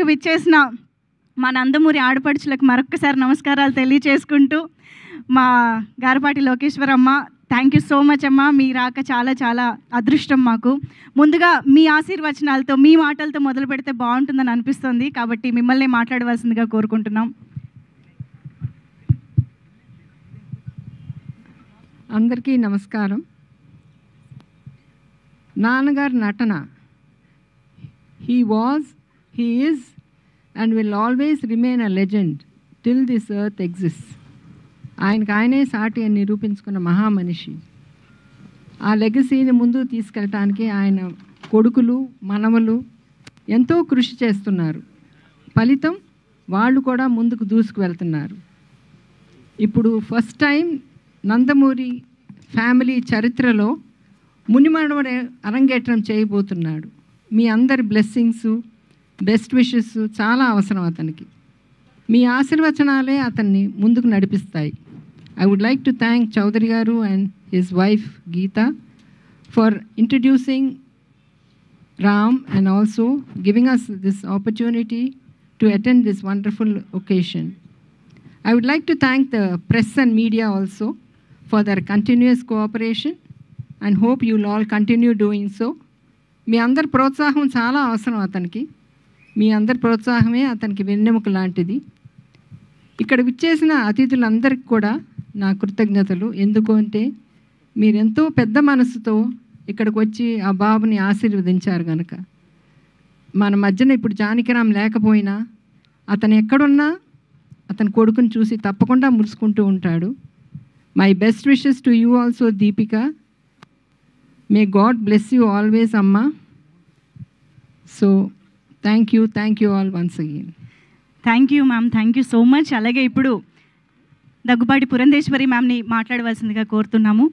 విచ్చేసిన మా నందమూరి ఆడపడుచులకు మరొక్కసారి నమస్కారాలు తెలియచేసుకుంటూ, మా Garapati Lokeshwaramma, thank you so much అమ్మ. మీ రాక చాలా చాలా అదృష్టం మాకు. ముందుగా మీ ఆశీర్వచనాలతో, మీ మాటలతో మొదలు పెడితే బాగుంటుందని అనిపిస్తుంది. కాబట్టి మిమ్మల్ని మాట్లాడవలసిందిగా కోరుకుంటున్నాం. అందరికీ నమస్కారం. నాన్నగారి నటన, he was, he is and will always remain a legend till this earth exists. ఆయనే సాటి అని నిరూపించుకున్న మహామనిషి. ఆ లెగసీని ముందుకు తీసుకెళ్ళటానికి ఆయన కొడుకులు, మనవలు ఎంతో కృషి చేస్తున్నారు. ఫలితం వాళ్ళు కూడా ముందుకు దూసుకు వెళ్తున్నారు. ఇప్పుడు ఫస్ట్ టైం నందమూరి ఫ్యామిలీ చరిత్రలో మునిమనవడు అరంగేట్రం చేయబోతున్నాడు. మీ అందరి బ్లెస్సింగ్స్, బెస్ట్ విషెస్ చాలా అవసరం అతనికి. మీ ఆశీర్వచనాలే అతన్ని ముందుకు నడిపిస్తాయి. I would like to thank Chowdary garu and his wife Geetha for introducing Ram and also giving us this opportunity to attend this wonderful occasion. I would like to thank the press and media also for their continuous cooperation and hope you will all continue doing so. మీ అందరి ప్రోత్సాహం చాలా అవసరం అతనికి. మీ అందరి ప్రోత్సాహమే అతనికి వెన్నెముక లాంటిది. ఇక్కడ విచ్చేసిన అతిథులందరికీ కూడా నా కృతజ్ఞతలు. ఎందుకు అంటే మీరెంతో పెద్ద మనసుతో ఇక్కడికి వచ్చి ఆ బాబుని ఆశీర్వదించారు కనుక. మన మధ్యన ఇప్పుడు జానకిరామ్ లేకపోయినా అతను ఎక్కడున్నా అతని కొడుకుని చూసి తప్పకుండా మురుసుకుంటూ ఉంటాడు. My best wishes to you also Deepika. May God bless you always అమ్మా. So thank you all once again. Thank you ma'am, thank you so much. అలాగే ఇప్పుడు దగ్గుబాటి పురంధేశ్వరి మ్యామ్ని మాట్లాడవలసిందిగా కోరుతున్నాము.